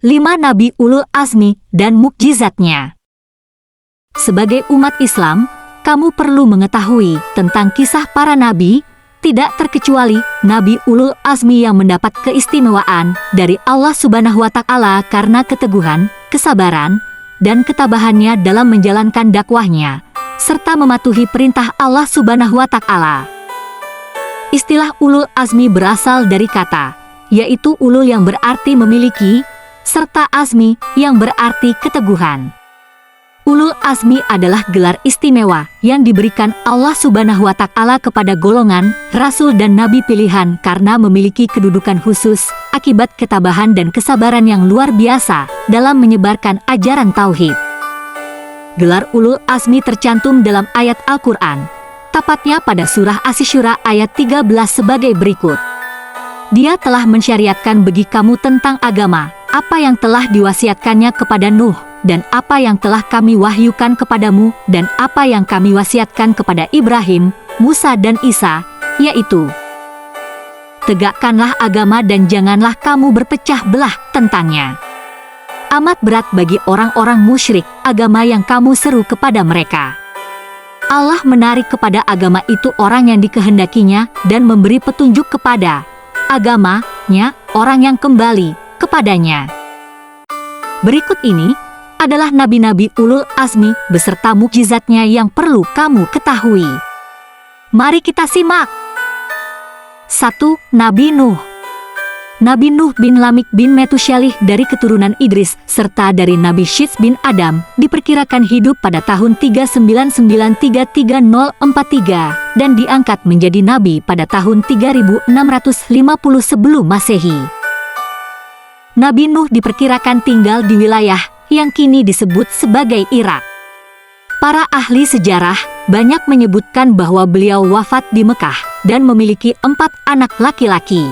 5 Nabi Ulul Azmi dan mukjizatnya. Sebagai umat Islam, kamu perlu mengetahui tentang kisah para nabi, tidak terkecuali Nabi Ulul Azmi yang mendapat keistimewaan dari Allah Subhanahu wa Ta'ala karena keteguhan, kesabaran, dan ketabahannya dalam menjalankan dakwahnya, serta mematuhi perintah Allah Subhanahu wa Ta'ala. Istilah Ulul Azmi berasal dari kata, yaitu ulul yang berarti memiliki, serta azmi yang berarti keteguhan. Ulul Azmi adalah gelar istimewa yang diberikan Allah Subhanahu wa Ta'ala kepada golongan rasul dan nabi pilihan karena memiliki kedudukan khusus akibat ketabahan dan kesabaran yang luar biasa dalam menyebarkan ajaran tauhid. Gelar Ulul Azmi tercantum dalam ayat Al-Quran, tepatnya pada surah Asy-Syura ayat 13 sebagai berikut. Dia telah mensyariatkan bagi kamu tentang agama, apa yang telah diwasiatkannya kepada Nuh, dan apa yang telah kami wahyukan kepadamu, dan apa yang kami wasiatkan kepada Ibrahim, Musa dan Isa, yaitu, tegakkanlah agama dan janganlah kamu berpecah belah tentangnya. Amat berat bagi orang-orang musyrik agama yang kamu seru kepada mereka. Allah menarik kepada agama itu orang yang dikehendakinya dan memberi petunjuk kepada agamanya orang yang kembali kepadanya. Berikut ini adalah nabi-nabi Ulul Azmi beserta mukjizatnya yang perlu kamu ketahui. Mari kita simak. 1. Nabi Nuh. Nabi Nuh bin Lamik bin Metusyalih dari keturunan Idris serta dari Nabi Syits bin Adam diperkirakan hidup pada tahun 39933 dan diangkat menjadi nabi pada tahun 3650 sebelum Masehi. Nabi Nuh diperkirakan tinggal di wilayah yang kini disebut sebagai Irak. Para ahli sejarah banyak menyebutkan bahwa beliau wafat di Mekah dan memiliki 4 anak laki-laki.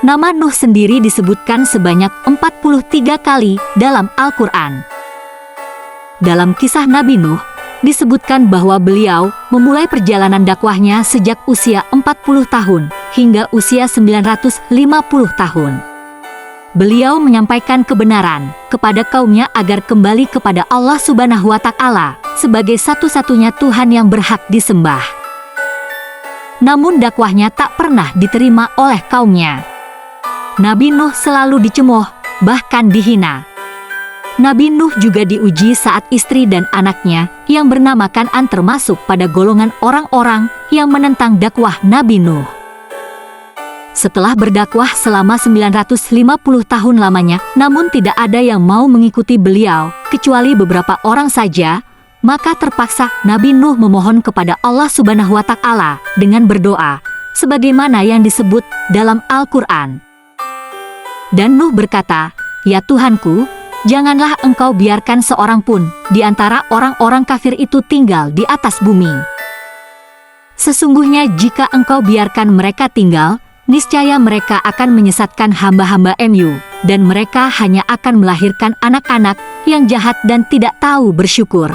Nama Nuh sendiri disebutkan sebanyak 43 kali dalam Al-Quran. Dalam kisah Nabi Nuh, disebutkan bahwa beliau memulai perjalanan dakwahnya sejak usia 40 tahun hingga usia 950 tahun. Beliau menyampaikan kebenaran kepada kaumnya agar kembali kepada Allah Subhanahu wa Ta'ala sebagai satu-satunya Tuhan yang berhak disembah. Namun dakwahnya tak pernah diterima oleh kaumnya. Nabi Nuh selalu dicemooh, bahkan dihina. Nabi Nuh juga diuji saat istri dan anaknya yang bernama Kan'an termasuk pada golongan orang-orang yang menentang dakwah Nabi Nuh. Setelah berdakwah selama 950 tahun lamanya, namun tidak ada yang mau mengikuti beliau, kecuali beberapa orang saja, maka terpaksa Nabi Nuh memohon kepada Allah Subhanahu wa Ta'ala dengan berdoa, sebagaimana yang disebut dalam Al-Quran. Dan Nuh berkata, "Ya Tuhanku, janganlah engkau biarkan seorang pun di antara orang-orang kafir itu tinggal di atas bumi. Sesungguhnya jika engkau biarkan mereka tinggal, niscaya mereka akan menyesatkan hamba-hamba-Mu, dan mereka hanya akan melahirkan anak-anak yang jahat dan tidak tahu bersyukur."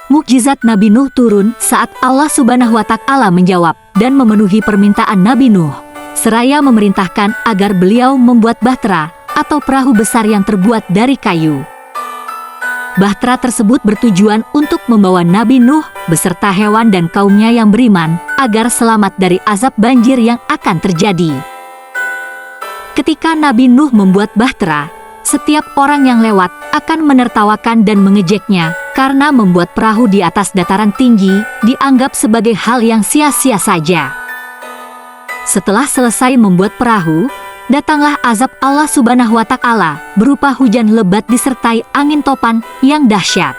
Mukjizat Nabi Nuh turun saat Allah Subhanahu wa Ta'ala menjawab dan memenuhi permintaan Nabi Nuh, seraya memerintahkan agar beliau membuat bahtera atau perahu besar yang terbuat dari kayu. Bahtera tersebut bertujuan untuk membawa Nabi Nuh beserta hewan dan kaumnya yang beriman agar selamat dari azab banjir yang akan terjadi. Ketika Nabi Nuh membuat bahtera, setiap orang yang lewat akan menertawakan dan mengejeknya karena membuat perahu di atas dataran tinggi dianggap sebagai hal yang sia-sia saja. Setelah selesai membuat perahu, datanglah azab Allah Subhanahu wa Ta'ala berupa hujan lebat disertai angin topan yang dahsyat.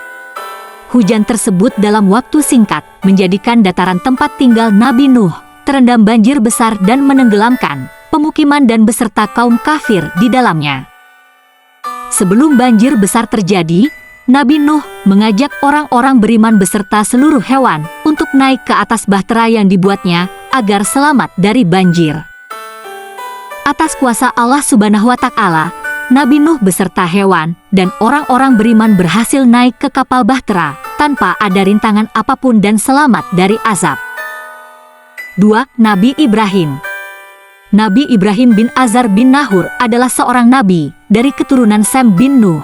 Hujan tersebut dalam waktu singkat menjadikan dataran tempat tinggal Nabi Nuh terendam banjir besar dan menenggelamkan pemukiman dan beserta kaum kafir di dalamnya. Sebelum banjir besar terjadi, Nabi Nuh mengajak orang-orang beriman beserta seluruh hewan untuk naik ke atas bahtera yang dibuatnya agar selamat dari banjir. Atas kuasa Allah Subhanahu wa Ta'ala, Nabi Nuh beserta hewan dan orang-orang beriman berhasil naik ke kapal bahtera tanpa ada rintangan apapun dan selamat dari azab. 2. Nabi Ibrahim. Nabi Ibrahim bin Azar bin Nahur adalah seorang nabi dari keturunan Sem bin Nuh.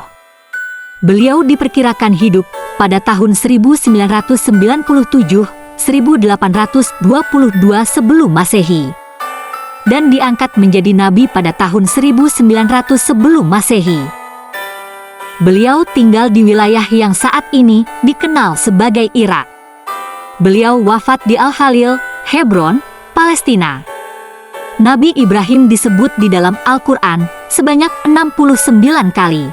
Beliau diperkirakan hidup pada tahun 1997-1822 sebelum Masehi dan diangkat menjadi nabi pada tahun 1900 sebelum Masehi. Beliau tinggal di wilayah yang saat ini dikenal sebagai Irak. Beliau wafat di Al-Khalil, Hebron, Palestina. Nabi Ibrahim disebut di dalam Al-Quran sebanyak 69 kali.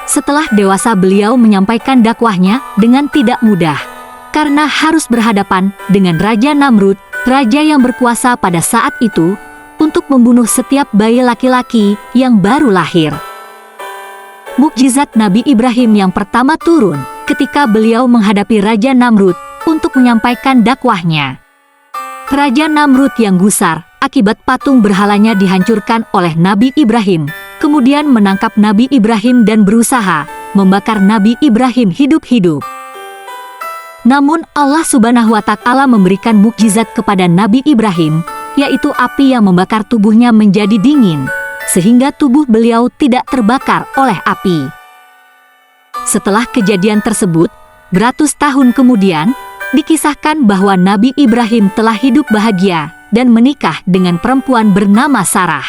Setelah dewasa beliau menyampaikan dakwahnya dengan tidak mudah, karena harus berhadapan dengan Raja Namrud, raja yang berkuasa pada saat itu, untuk membunuh setiap bayi laki-laki yang baru lahir. Mukjizat Nabi Ibrahim yang pertama turun ketika beliau menghadapi Raja Namrud untuk menyampaikan dakwahnya. Raja Namrud yang gusar akibat patung berhalanya dihancurkan oleh Nabi Ibrahim, kemudian menangkap Nabi Ibrahim dan berusaha membakar Nabi Ibrahim hidup-hidup. Namun Allah Subhanahu wa Ta'ala memberikan mukjizat kepada Nabi Ibrahim, yaitu api yang membakar tubuhnya menjadi dingin, sehingga tubuh beliau tidak terbakar oleh api. Setelah kejadian tersebut, beratus tahun kemudian, dikisahkan bahwa Nabi Ibrahim telah hidup bahagia dan menikah dengan perempuan bernama Sarah.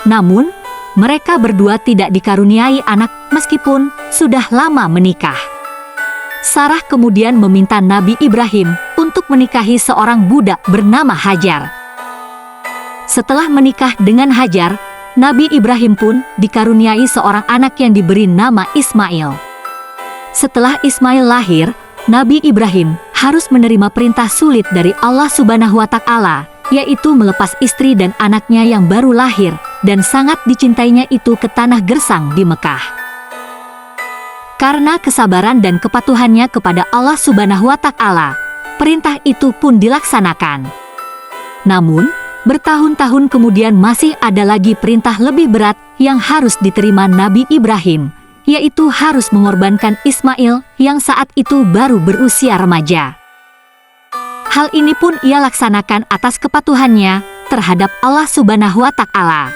Namun, mereka berdua tidak dikaruniai anak meskipun sudah lama menikah. Sarah kemudian meminta Nabi Ibrahim untuk menikahi seorang budak bernama Hajar. Setelah menikah dengan Hajar, Nabi Ibrahim pun dikaruniai seorang anak yang diberi nama Ismail. Setelah Ismail lahir, Nabi Ibrahim harus menerima perintah sulit dari Allah Subhanahu wa Ta'ala, yaitu melepas istri dan anaknya yang baru lahir dan sangat dicintainya itu ke tanah gersang di Mekah. Karena kesabaran dan kepatuhannya kepada Allah Subhanahu wa Ta'ala, perintah itu pun dilaksanakan. Namun, bertahun-tahun kemudian masih ada lagi perintah lebih berat yang harus diterima Nabi Ibrahim, yaitu harus mengorbankan Ismail yang saat itu baru berusia remaja. Hal ini pun ia laksanakan atas kepatuhannya terhadap Allah Subhanahu wa Ta'ala.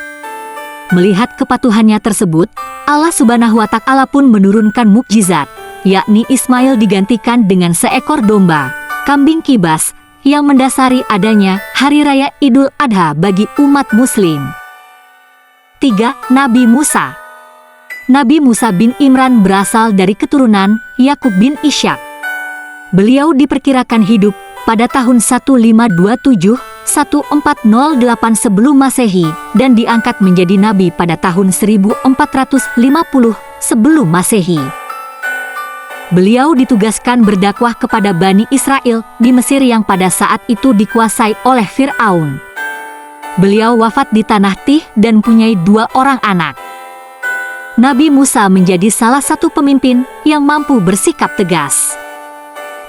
Melihat kepatuhannya tersebut, Allah Subhanahu wa Ta'ala pun menurunkan mukjizat, yakni Ismail digantikan dengan seekor domba, kambing kibas, yang mendasari adanya Hari Raya Idul Adha bagi umat Muslim. 3. Nabi Musa. Nabi Musa bin Imran berasal dari keturunan Yakub bin Ishak. Beliau diperkirakan hidup pada tahun 1527-1408 sebelum Masehi dan diangkat menjadi nabi pada tahun 1450 sebelum Masehi. Beliau ditugaskan berdakwah kepada Bani Israel di Mesir yang pada saat itu dikuasai oleh Fir'aun. Beliau wafat di tanah Tih dan punyai 2 orang anak. Nabi Musa menjadi salah satu pemimpin yang mampu bersikap tegas.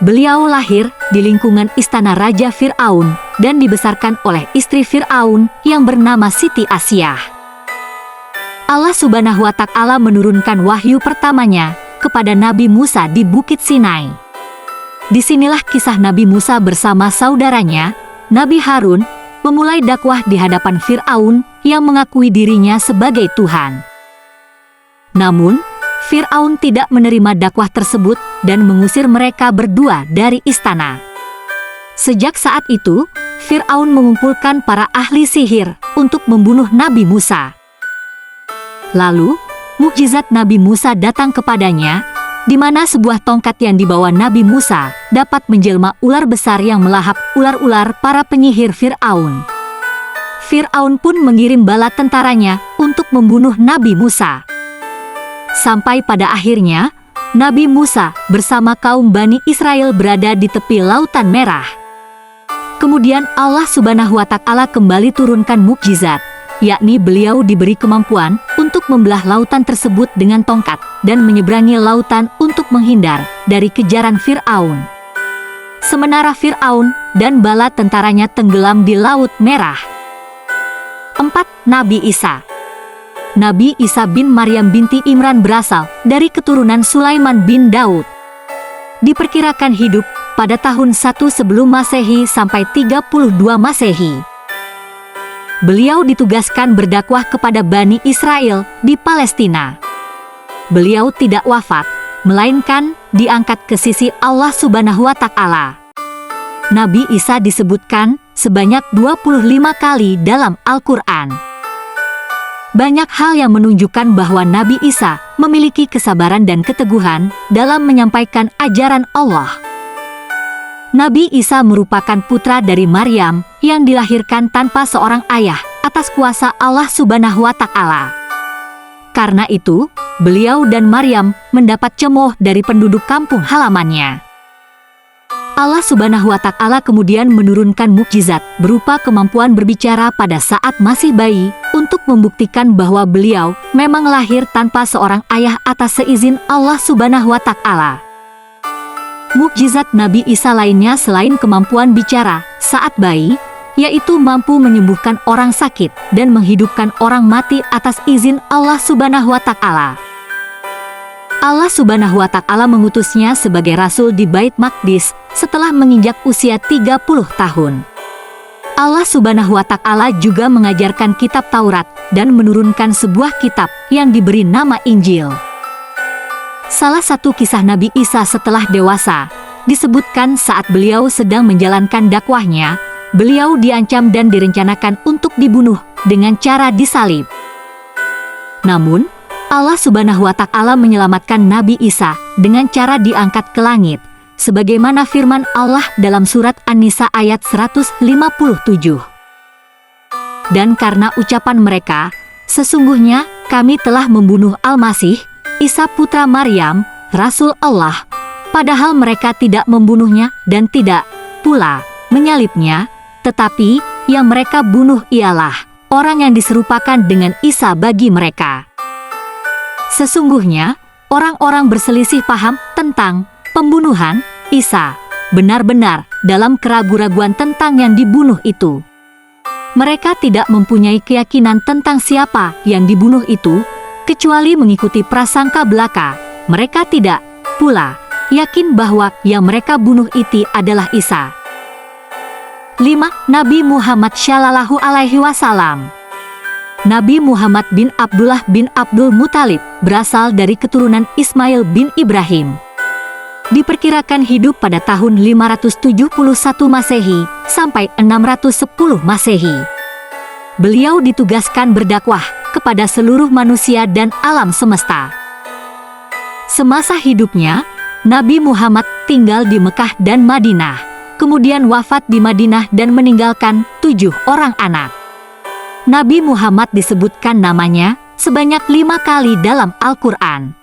Beliau lahir di lingkungan istana Raja Fir'aun dan dibesarkan oleh istri Fir'aun yang bernama Siti Asyah. Allah Subhanahu wa Ta'ala menurunkan wahyu pertamanya kepada Nabi Musa di Bukit Sinai. Disinilah kisah Nabi Musa bersama saudaranya, Nabi Harun, memulai dakwah di hadapan Fir'aun yang mengakui dirinya sebagai Tuhan. Namun, Fir'aun tidak menerima dakwah tersebut dan mengusir mereka berdua dari istana. Sejak saat itu, Fir'aun mengumpulkan para ahli sihir untuk membunuh Nabi Musa. Lalu, mukjizat Nabi Musa datang kepadanya, di mana sebuah tongkat yang dibawa Nabi Musa dapat menjelma ular besar yang melahap ular-ular para penyihir Fir'aun. Fir'aun pun mengirim bala tentaranya untuk membunuh Nabi Musa. Sampai pada akhirnya, Nabi Musa bersama kaum Bani Israel berada di tepi Lautan Merah. Kemudian Allah Subhanahu wa Ta'ala kembali turunkan mukjizat, yakni beliau diberi kemampuan untuk membelah lautan tersebut dengan tongkat dan menyeberangi lautan untuk menghindar dari kejaran Fir'aun. Sementara Fir'aun dan bala tentaranya tenggelam di Laut Merah. 4. Nabi Isa. Nabi Isa bin Maryam binti Imran berasal dari keturunan Sulaiman bin Daud. Diperkirakan hidup pada tahun 1 sebelum Masehi sampai 32 Masehi. beliau ditugaskan berdakwah kepada Bani Israel di Palestina. Beliau tidak wafat, melainkan diangkat ke sisi Allah Subhanahu wa Ta'ala. Nabi Isa disebutkan sebanyak 25 kali dalam Al-Quran. Banyak hal yang menunjukkan bahwa Nabi Isa memiliki kesabaran dan keteguhan dalam menyampaikan ajaran Allah. Nabi Isa merupakan putra dari Maryam yang dilahirkan tanpa seorang ayah atas kuasa Allah Subhanahu wa Ta'ala. Karena itu, beliau dan Maryam mendapat cemooh dari penduduk kampung halamannya. Allah Subhanahu wa Ta'ala kemudian menurunkan mukjizat berupa kemampuan berbicara pada saat masih bayi untuk membuktikan bahwa beliau memang lahir tanpa seorang ayah atas seizin Allah Subhanahu wa Ta'ala. Mukjizat Nabi Isa lainnya selain kemampuan bicara saat bayi, yaitu mampu menyembuhkan orang sakit dan menghidupkan orang mati atas izin Allah Subhanahu wa Ta'ala. Allah Subhanahu wa Ta'ala mengutusnya sebagai rasul di Bait Maqdis setelah menginjak usia 30 tahun. Allah Subhanahu wa Ta'ala juga mengajarkan kitab Taurat dan menurunkan sebuah kitab yang diberi nama Injil. Salah satu kisah Nabi Isa setelah dewasa disebutkan saat beliau sedang menjalankan dakwahnya, beliau diancam dan direncanakan untuk dibunuh dengan cara disalib. Namun, Allah Subhanahu wa Ta'ala menyelamatkan Nabi Isa dengan cara diangkat ke langit, sebagaimana firman Allah dalam surat An-Nisa ayat 157. Dan karena ucapan mereka, sesungguhnya kami telah membunuh Al-Masih, Isa putra Maryam, Rasul Allah, padahal mereka tidak membunuhnya dan tidak pula menyalibnya, tetapi yang mereka bunuh ialah orang yang diserupakan dengan Isa bagi mereka. Sesungguhnya, orang-orang berselisih paham tentang pembunuhan Isa, benar-benar dalam keraguan-raguan tentang yang dibunuh itu. Mereka tidak mempunyai keyakinan tentang siapa yang dibunuh itu, kecuali mengikuti prasangka belaka. Mereka tidak pula yakin bahwa yang mereka bunuh itu adalah Isa. 5. Nabi Muhammad Shallallahu Alaihi Wasallam. Nabi Muhammad bin Abdullah bin Abdul Muthalib berasal dari keturunan Ismail bin Ibrahim. Diperkirakan hidup pada tahun 571 Masehi sampai 610 Masehi. Beliau ditugaskan berdakwah kepada seluruh manusia dan alam semesta. Semasa hidupnya, Nabi Muhammad tinggal di Mekah dan Madinah, kemudian wafat di Madinah dan meninggalkan 7 orang anak. Nabi Muhammad disebutkan namanya sebanyak 5 kali dalam Al-Quran.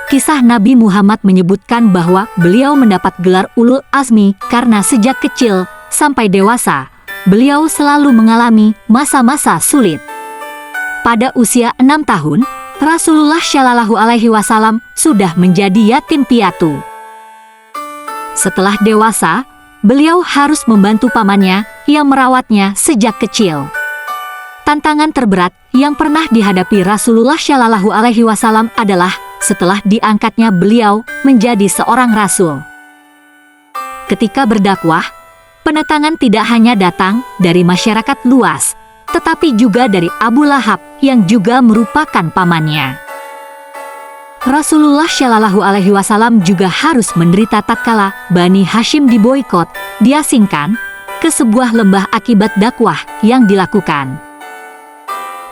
Kisah Nabi Muhammad menyebutkan bahwa beliau mendapat gelar Ulul Azmi karena sejak kecil sampai dewasa, beliau selalu mengalami masa-masa sulit. Pada usia 6 tahun, Rasulullah Shallallahu Alaihi Wasallam sudah menjadi yatim piatu. Setelah dewasa, beliau harus membantu pamannya yang merawatnya sejak kecil. Tantangan terberat yang pernah dihadapi Rasulullah Shallallahu Alaihi Wasallam adalah setelah diangkatnya beliau menjadi seorang rasul. Ketika berdakwah, penentangan tidak hanya datang dari masyarakat luas, tetapi juga dari Abu Lahab yang juga merupakan pamannya. Rasulullah Shallallahu Alaihi Wasallam juga harus menderita tatkala Bani Hashim diboikot, diasingkan ke sebuah lembah akibat dakwah yang dilakukan.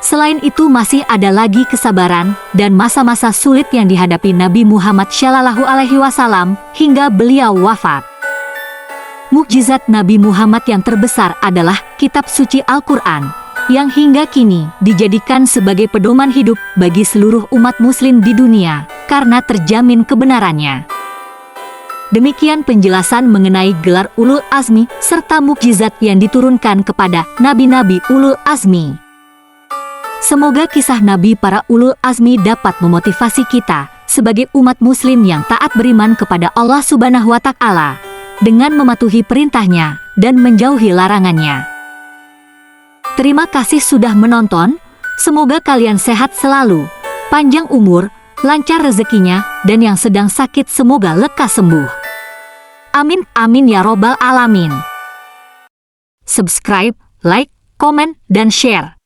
Selain itu masih ada lagi kesabaran dan masa-masa sulit yang dihadapi Nabi Muhammad Shallallahu Alaihi Wasallam hingga beliau wafat. Mukjizat Nabi Muhammad yang terbesar adalah kitab suci Al-Quran, yang hingga kini dijadikan sebagai pedoman hidup bagi seluruh umat muslim di dunia, karena terjamin kebenarannya. Demikian penjelasan mengenai gelar Ulul Azmi serta mukjizat yang diturunkan kepada nabi-nabi Ulul Azmi. Semoga kisah Nabi para Ulul Azmi dapat memotivasi kita sebagai umat muslim yang taat beriman kepada Allah Subhanahu wa Ta'ala dengan mematuhi perintahnya dan menjauhi larangannya. Terima kasih sudah menonton, semoga kalian sehat selalu, panjang umur, lancar rezekinya, dan yang sedang sakit semoga lekas sembuh. Amin, amin ya robbal alamin. Subscribe, like, komen, dan share.